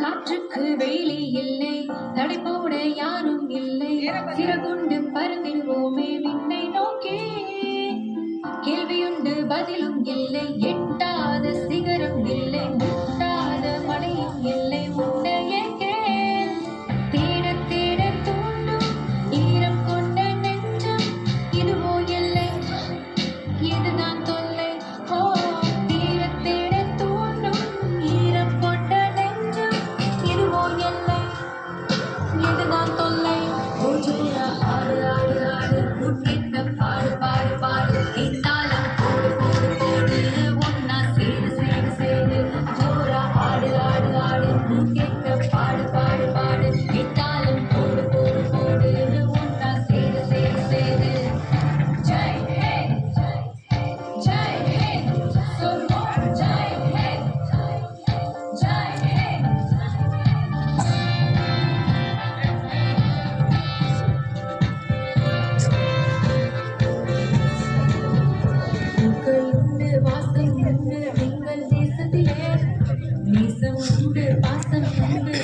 காற்றுக்கு வேலி இல்லை, தடை போட யாரும் இல்லை, சிறகுண்டு பறந்திடுவோமே விண்ணை நோக்கி. கேள்வியுண்டு பதிலும் இல்லை, எட்டாத சிகரம் இல்லை, முட்டாத மலையும் இல்லை, உன்னையே கேள். தேட தேட தூண்டும் ஈரம் கொண்ட நெஞ்சம், இதுவோ எல்லை, இதுதான் தொல்லை. ஓ, தேட தேட தூண்டும் ஈரம் கொண்ட நெஞ்சம், இதுவோ எல்லை, இதுதான் தொல்லை. ஓ ஜோரா ஆடு ஆடு ஆடு, முன்னேற்ற பாடு பாடு பாடு, இத்தாலம் போடு போடு போடு, ஒன்னா சேரு சேரு சேரு. ஜோரா ஆடு ஆடு ஆடு, முன்னேற்ற பாடு பாடு பாடு, இத்தாலம் போடு போடு போடு, ஒன்னா சேரு சேரு சேரு. ஜெய் ஹே ஜெய் ஹே, சொல்வோம் ஜெய் ஹே ஜெய் ஹே. பூக்கள் உண்டு வாசம் உண்டு எங்கள் தேசத்திலே, நேசம் உண்டு பாசம் உண்டு